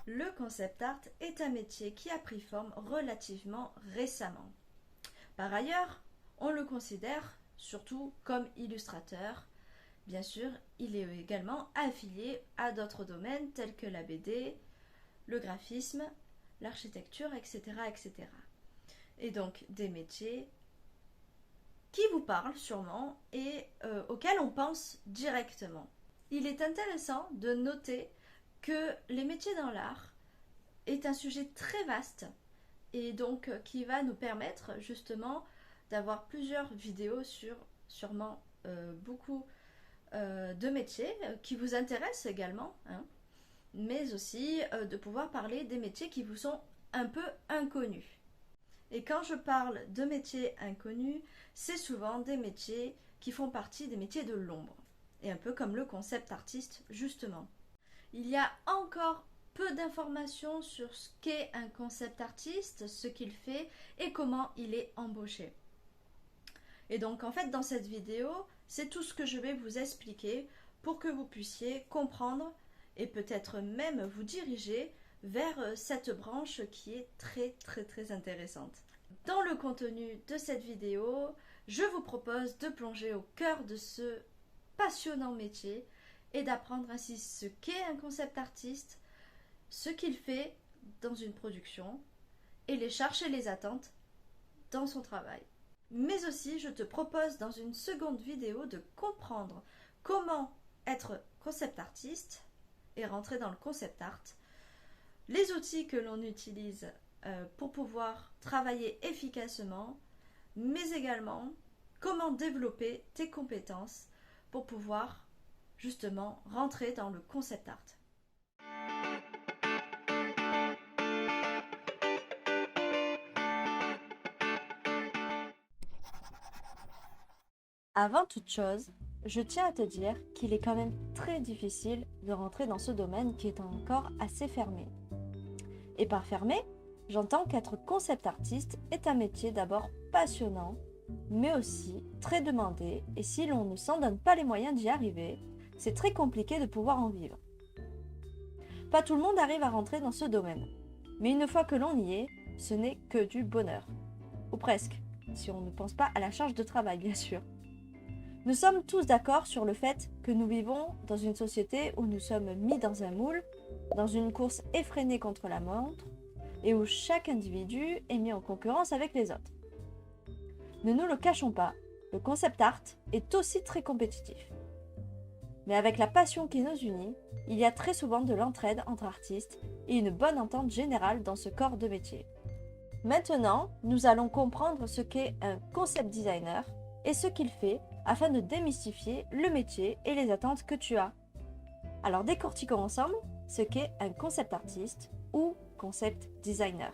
Le concept art est un métier qui a pris forme relativement récemment. Par ailleurs, on le considère surtout comme illustrateur. Bien sûr, il est également affilié à d'autres domaines tels que la BD, le graphisme, l'architecture, etc., etc. Et donc des métiers qui vous parlent sûrement et auxquels on pense directement. Il est intéressant de noter que les métiers dans l'art est un sujet très vaste et donc qui va nous permettre justement d'avoir plusieurs vidéos sur sûrement beaucoup de métiers qui vous intéressent également, hein, mais aussi de pouvoir parler des métiers qui vous sont un peu inconnus. Et quand je parle de métiers inconnus, c'est souvent des métiers qui font partie des métiers de l'ombre, et un peu comme le concept artiste justement. Il y a encore peu d'informations sur ce qu'est un concept artiste, ce qu'il fait et comment il est embauché. Et donc en fait dans cette vidéo, c'est tout ce que je vais vous expliquer pour que vous puissiez comprendre et peut-être même vous diriger vers cette branche qui est très intéressante. Dans le contenu de cette vidéo, je vous propose de plonger au cœur de ce passionnant métier et d'apprendre ainsi ce qu'est un concept artiste, ce qu'il fait dans une production et les charges et les attentes dans son travail. Mais aussi, je te propose dans une seconde vidéo de comprendre comment être concept artiste et rentrer dans le concept art, les outils que l'on utilise pour pouvoir travailler efficacement, mais également comment développer tes compétences pour pouvoir justement rentrer dans le concept art. Avant toute chose, je tiens à te dire qu'il est quand même très difficile de rentrer dans ce domaine qui est encore assez fermé. Et par fermé, j'entends qu'être concept artiste est un métier d'abord passionnant, mais aussi très demandé, et si l'on ne s'en donne pas les moyens d'y arriver, c'est très compliqué de pouvoir en vivre. Pas tout le monde arrive à rentrer dans ce domaine, mais une fois que l'on y est, ce n'est que du bonheur. Ou presque, si on ne pense pas à la charge de travail, bien sûr. Nous sommes tous d'accord sur le fait que nous vivons dans une société où nous sommes mis dans un moule, dans une course effrénée contre la montre, et où chaque individu est mis en concurrence avec les autres. Ne nous le cachons pas, le concept art est aussi très compétitif. Mais avec la passion qui nous unit, il y a très souvent de l'entraide entre artistes et une bonne entente générale dans ce corps de métier. Maintenant, nous allons comprendre ce qu'est un concept designer et ce qu'il fait afin de démystifier le métier et les attentes que tu as. Alors décortiquons ensemble ce qu'est un concept artiste ou concept designer.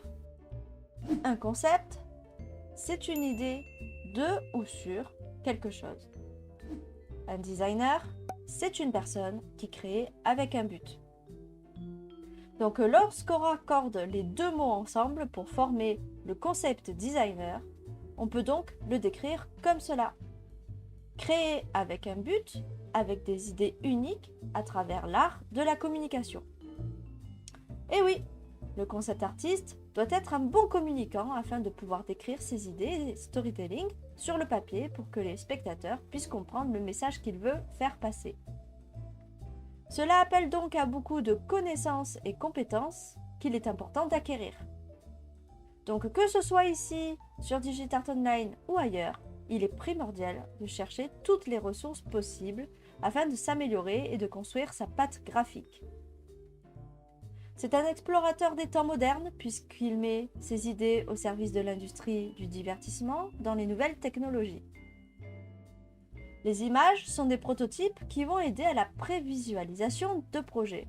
Un concept, c'est une idée de ou sur quelque chose. Un designer, c'est une personne qui crée avec un but. Donc lorsqu'on raccorde les deux mots ensemble pour former le concept designer, on peut donc le décrire comme cela. Créer avec un but, avec des idées uniques à travers l'art de la communication. Et oui, le concept artiste doit être un bon communicant afin de pouvoir décrire ses idées et storytelling sur le papier pour que les spectateurs puissent comprendre le message qu'il veut faire passer. Cela appelle donc à beaucoup de connaissances et compétences qu'il est important d'acquérir. Donc que ce soit ici, sur DigitArt Online ou ailleurs, il est primordial de chercher toutes les ressources possibles afin de s'améliorer et de construire sa patte graphique. C'est un explorateur des temps modernes puisqu'il met ses idées au service de l'industrie du divertissement dans les nouvelles technologies. Les images sont des prototypes qui vont aider à la prévisualisation de projets.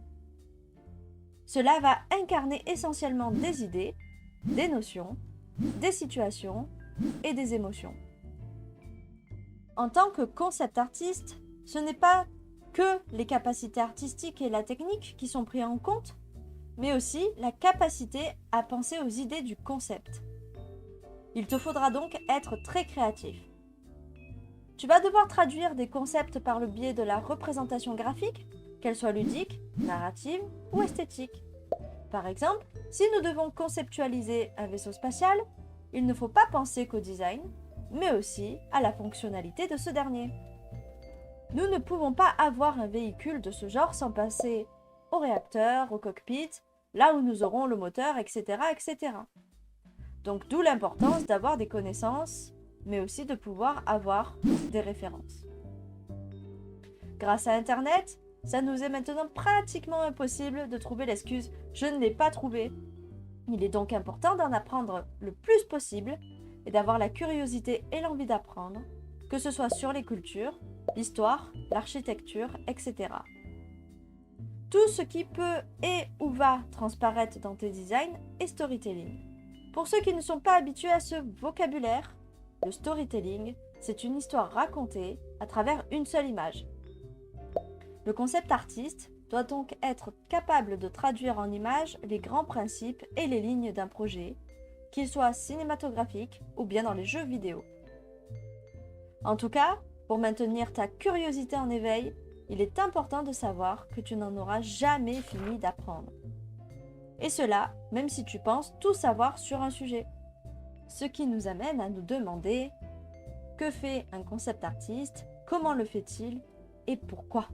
Cela va incarner essentiellement des idées, des notions, des situations et des émotions. En tant que concept artiste, ce n'est pas que les capacités artistiques et la technique qui sont pris en compte, mais aussi la capacité à penser aux idées du concept. Il te faudra donc être très créatif. Tu vas devoir traduire des concepts par le biais de la représentation graphique, qu'elle soit ludique, narrative ou esthétique. Par exemple, si nous devons conceptualiser un vaisseau spatial, il ne faut pas penser qu'au design, mais aussi à la fonctionnalité de ce dernier. Nous ne pouvons pas avoir un véhicule de ce genre sans passer au réacteur, au cockpit, là où nous aurons le moteur, etc. etc. Donc d'où l'importance d'avoir des connaissances, mais aussi de pouvoir avoir des références. Grâce à Internet, ça nous est maintenant pratiquement impossible de trouver l'excuse « je ne l'ai pas trouvé ». Il est donc important d'en apprendre le plus possible et d'avoir la curiosité et l'envie d'apprendre, que ce soit sur les cultures, l'histoire, l'architecture, etc. Tout ce qui peut et ou va transparaître dans tes designs est storytelling. Pour ceux qui ne sont pas habitués à ce vocabulaire, le storytelling, c'est une histoire racontée à travers une seule image. Le concept artiste doit donc être capable de traduire en images les grands principes et les lignes d'un projet, qu'il soit cinématographique ou bien dans les jeux vidéo. En tout cas, pour maintenir ta curiosité en éveil, il est important de savoir que tu n'en auras jamais fini d'apprendre. Et cela, même si tu penses tout savoir sur un sujet. Ce qui nous amène à nous demander « Que fait un concept artiste ? Comment le fait-il ? Et pourquoi ?»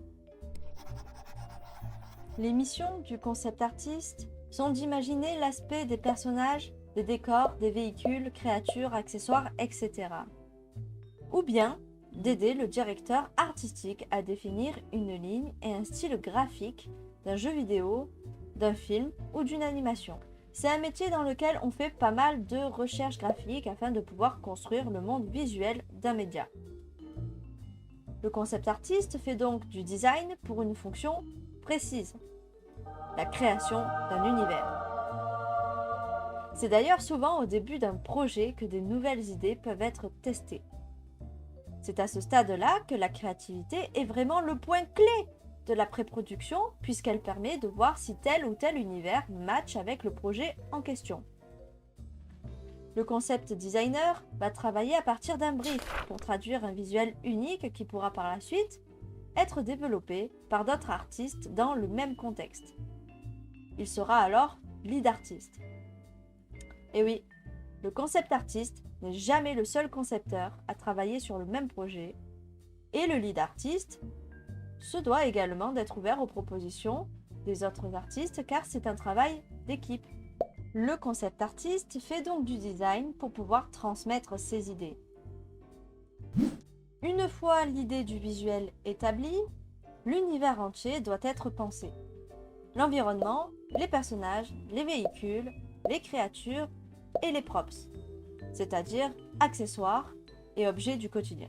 Les missions du concept artiste sont d'imaginer l'aspect des personnages, des décors, des véhicules, créatures, accessoires, etc. Ou bien d'aider le directeur artistique à définir une ligne et un style graphique d'un jeu vidéo, d'un film ou d'une animation. C'est un métier dans lequel on fait pas mal de recherche graphique afin de pouvoir construire le monde visuel d'un média. Le concept artiste fait donc du design pour une fonction précise, la création d'un univers. C'est d'ailleurs souvent au début d'un projet que des nouvelles idées peuvent être testées. C'est à ce stade-là que la créativité est vraiment le point clé de la pré-production, puisqu'elle permet de voir si tel ou tel univers match avec le projet en question. Le concept designer va travailler à partir d'un brief pour traduire un visuel unique qui pourra par la suite être développé par d'autres artistes dans le même contexte. Il sera alors lead artiste. Et oui, le concept artiste n'est jamais le seul concepteur à travailler sur le même projet, et le lead artiste se doit également d'être ouvert aux propositions des autres artistes car c'est un travail d'équipe. Le concept artiste fait donc du design pour pouvoir transmettre ses idées. Une fois l'idée du visuel établie, l'univers entier doit être pensé. L'environnement, les personnages, les véhicules, les créatures et les props, c'est-à-dire accessoires et objets du quotidien.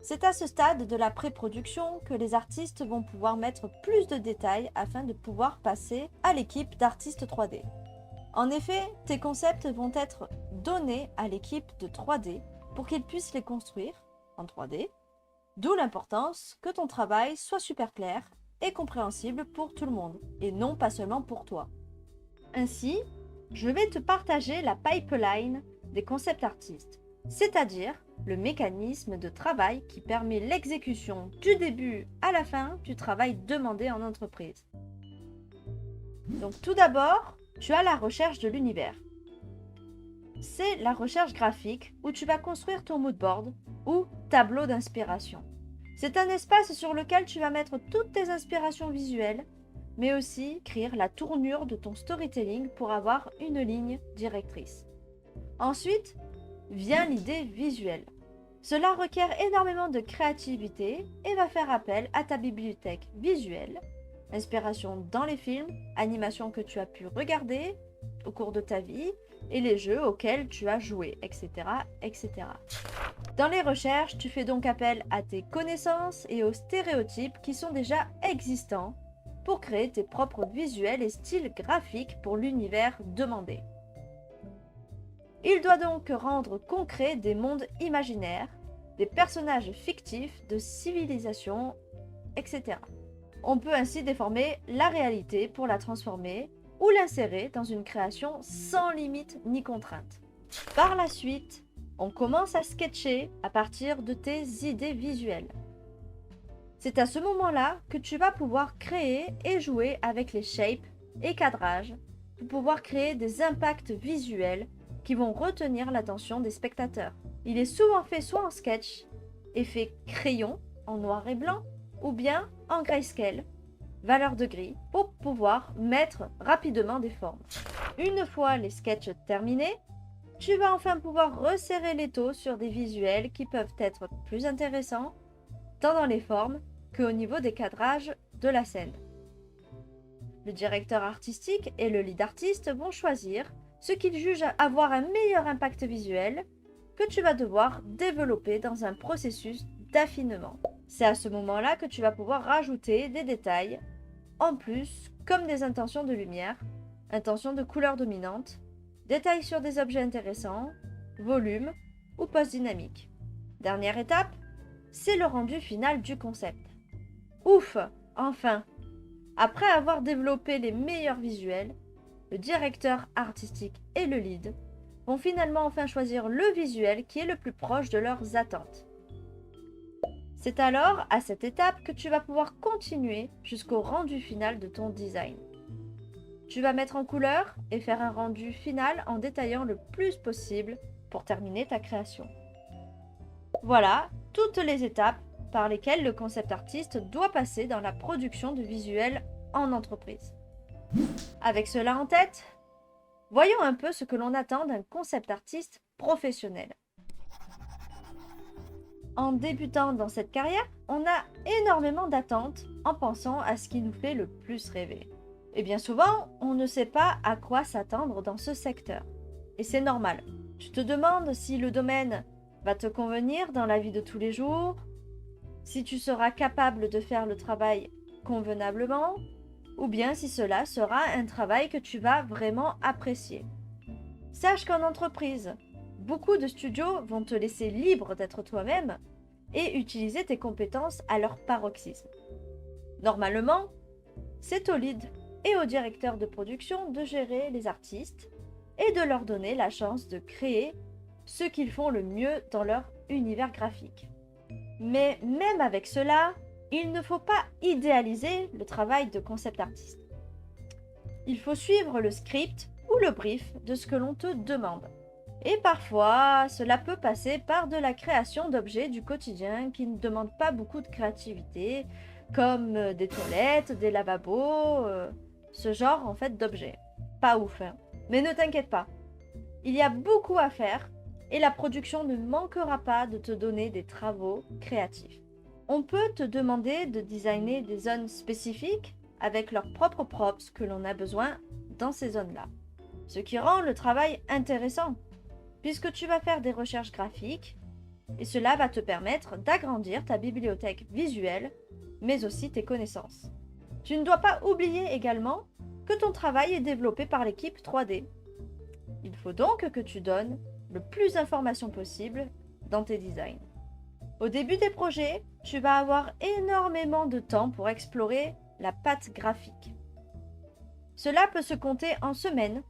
C'est à ce stade de la pré-production que les artistes vont pouvoir mettre plus de détails afin de pouvoir passer à l'équipe d'artistes 3D. En effet, tes concepts vont être donnés à l'équipe de 3D pour qu'ils puissent les construire en 3D, d'où l'importance que ton travail soit super clair et compréhensible pour tout le monde, et non pas seulement pour toi. Ainsi, je vais te partager la pipeline des concept artistes, c'est-à-dire le mécanisme de travail qui permet l'exécution du début à la fin du travail demandé en entreprise. Donc tout d'abord, tu as la recherche de l'univers. C'est la recherche graphique où tu vas construire ton mood board ou tableau d'inspiration. C'est un espace sur lequel tu vas mettre toutes tes inspirations visuelles, mais aussi écrire la tournure de ton storytelling pour avoir une ligne directrice. Ensuite, vient l'idée visuelle. Cela requiert énormément de créativité et va faire appel à ta bibliothèque visuelle, inspiration dans les films, animations que tu as pu regarder au cours de ta vie et les jeux auxquels tu as joué, etc., etc. Dans les recherches, tu fais donc appel à tes connaissances et aux stéréotypes qui sont déjà existants pour créer tes propres visuels et styles graphiques pour l'univers demandé. Il doit donc rendre concret des mondes imaginaires, des personnages fictifs, de civilisations, etc. On peut ainsi déformer la réalité pour la transformer ou l'insérer dans une création sans limite ni contrainte. Par la suite, on commence à sketcher à partir de tes idées visuelles. C'est à ce moment-là que tu vas pouvoir créer et jouer avec les shapes, et cadrage pour pouvoir créer des impacts visuels qui vont retenir l'attention des spectateurs. Il est souvent fait soit en sketch, effet crayon en noir et blanc, ou bien en grayscale, valeur de gris, pour pouvoir mettre rapidement des formes. Une fois les sketchs terminés, tu vas enfin pouvoir resserrer les taux sur des visuels qui peuvent être plus intéressants, tant dans les formes qu'au niveau des cadrages de la scène. Le directeur artistique et le lead artiste vont choisir ce qu'ils jugent avoir un meilleur impact visuel que tu vas devoir développer dans un processus d'affinement. C'est à ce moment-là que tu vas pouvoir rajouter des détails en plus, comme des intentions de lumière, intentions de couleur dominante, détails sur des objets intéressants, volume ou pose dynamique. Dernière étape, c'est le rendu final du concept. Ouf, enfin! Après avoir développé les meilleurs visuels, le directeur artistique et le lead vont finalement enfin choisir le visuel qui est le plus proche de leurs attentes. C'est alors à cette étape que tu vas pouvoir continuer jusqu'au rendu final de ton design. Tu vas mettre en couleur et faire un rendu final en détaillant le plus possible pour terminer ta création. Voilà toutes les étapes par lesquelles le concept artiste doit passer dans la production de visuels en entreprise. Avec cela en tête, voyons un peu ce que l'on attend d'un concept artiste professionnel. En débutant dans cette carrière, on a énormément d'attentes en pensant à ce qui nous fait le plus rêver. Et bien souvent, on ne sait pas à quoi s'attendre dans ce secteur. Et c'est normal. Tu te demandes si le domaine va te convenir dans la vie de tous les jours, si tu seras capable de faire le travail convenablement, ou bien si cela sera un travail que tu vas vraiment apprécier. Sache qu'en entreprise, beaucoup de studios vont te laisser libre d'être toi-même et utiliser tes compétences à leur paroxysme. Normalement, c'est au lead et au directeur de production de gérer les artistes et de leur donner la chance de créer ce qu'ils font le mieux dans leur univers graphique. Mais même avec cela, il ne faut pas idéaliser le travail de concept artiste. Il faut suivre le script ou le brief de ce que l'on te demande. Et parfois, cela peut passer par de la création d'objets du quotidien qui ne demandent pas beaucoup de créativité, comme des toilettes, des lavabos, ce genre en fait d'objets. Pas ouf, hein. Mais ne t'inquiète pas, il y a beaucoup à faire et la production ne manquera pas de te donner des travaux créatifs. On peut te demander de designer des zones spécifiques avec leurs propres props que l'on a besoin dans ces zones-là. Ce qui rend le travail intéressant, puisque tu vas faire des recherches graphiques et cela va te permettre d'agrandir ta bibliothèque visuelle, mais aussi tes connaissances. Tu ne dois pas oublier également que ton travail est développé par l'équipe 3D. Il faut donc que tu donnes le plus d'informations possible dans tes designs. Au début des projets, tu vas avoir énormément de temps pour explorer la patte graphique. Cela peut se compter en semaines,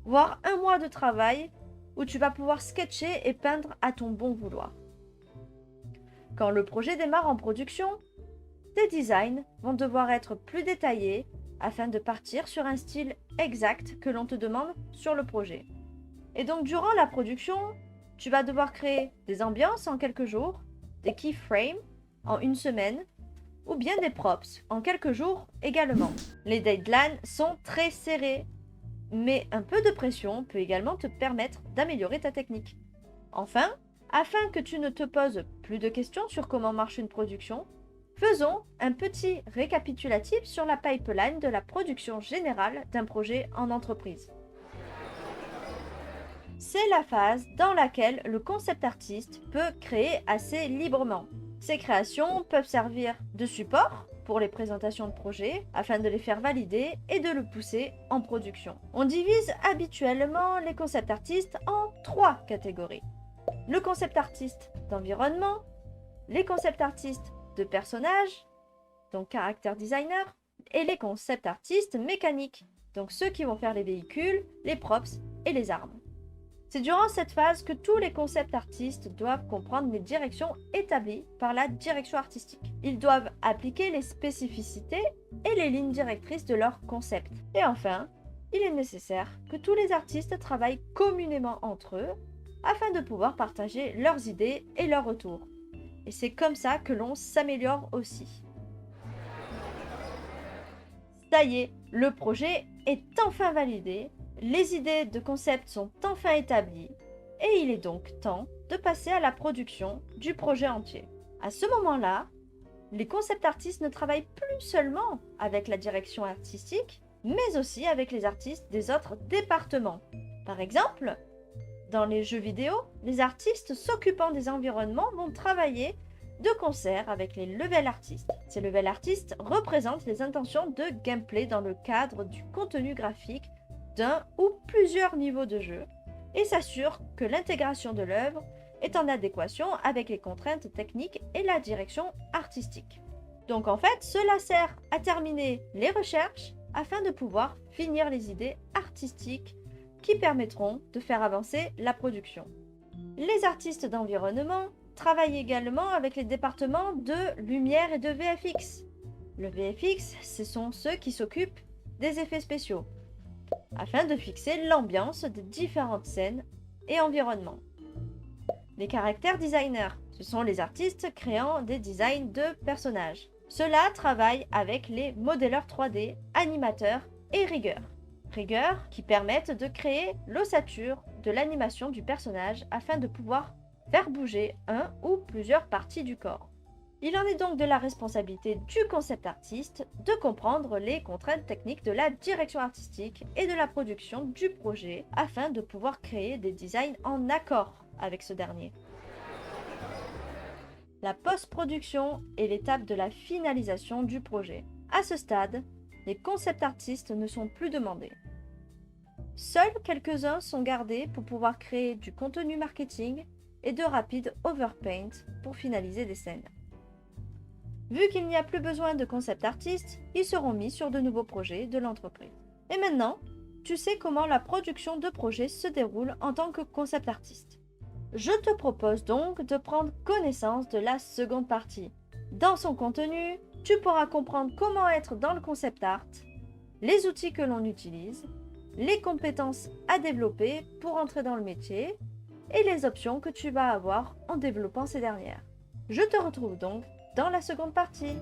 voire un mois de travail où tu vas pouvoir sketcher et peindre à ton bon vouloir. Quand le projet démarre en production, tes designs vont devoir être plus détaillés afin de partir sur un style exact que l'on te demande sur le projet. Et donc durant la production, tu vas devoir créer des ambiances en quelques jours, des keyframes en une semaine, ou bien des props en quelques jours également. Les deadlines sont très serrés, mais un peu de pression peut également te permettre d'améliorer ta technique. Enfin, afin que tu ne te poses plus de questions sur comment marche une production, faisons un petit récapitulatif sur la pipeline de la production générale d'un projet en entreprise. C'est la phase dans laquelle le concept artiste peut créer assez librement. Ces créations peuvent servir de support pour les présentations de projets afin de les faire valider et de le pousser en production. On divise habituellement les concept artistes en 3 catégories. Le concept artiste d'environnement, les concept artistes de personnages, donc character designer, et les concept artistes mécaniques, donc ceux qui vont faire les véhicules, les props et les armes. C'est durant cette phase que tous les concept artistes doivent comprendre les directions établies par la direction artistique. Ils doivent appliquer les spécificités et les lignes directrices de leur concept. Et enfin, il est nécessaire que tous les artistes travaillent communément entre eux afin de pouvoir partager leurs idées et leurs retours. Et c'est comme ça que l'on s'améliore aussi. Ça y est, le projet est enfin validé, les idées de concept sont enfin établies et il est donc temps de passer à la production du projet entier. À ce moment-là, les concept artistes ne travaillent plus seulement avec la direction artistique, mais aussi avec les artistes des autres départements. Par exemple, dans les jeux vidéo, les artistes s'occupant des environnements vont travailler de concert avec les level artistes. Ces level artistes représentent les intentions de gameplay dans le cadre du contenu graphique d'un ou plusieurs niveaux de jeu et s'assurent que l'intégration de l'œuvre est en adéquation avec les contraintes techniques et la direction artistique. Donc en fait, cela sert à terminer les recherches afin de pouvoir finir les idées artistiques qui permettront de faire avancer la production. Les artistes d'environnement travaillent également avec les départements de lumière et de VFX. Le VFX, ce sont ceux qui s'occupent des effets spéciaux, afin de fixer l'ambiance des différentes scènes et environnements. Les caractères designers, ce sont les artistes créant des designs de personnages. Ceux-là travaillent avec les modéleurs 3D, animateurs et riggeurs. Riggeurs qui permettent de créer l'ossature de l'animation du personnage afin de pouvoir faire bouger un ou plusieurs parties du corps. Il en est donc de la responsabilité du concept artiste de comprendre les contraintes techniques de la direction artistique et de la production du projet afin de pouvoir créer des designs en accord avec ce dernier. La post-production est l'étape de la finalisation du projet. À ce stade, les concept artistes ne sont plus demandés. Seuls quelques-uns sont gardés pour pouvoir créer du contenu marketing et de rapides overpaint pour finaliser des scènes. Vu qu'il n'y a plus besoin de concept artistes, ils seront mis sur de nouveaux projets de l'entreprise. Et maintenant, tu sais comment la production de projets se déroule en tant que concept artiste. Je te propose donc de prendre connaissance de la seconde partie. Dans son contenu, tu pourras comprendre comment être dans le concept art, les outils que l'on utilise, les compétences à développer pour entrer dans le métier et les options que tu vas avoir en développant ces dernières. Je te retrouve donc dans la seconde partie.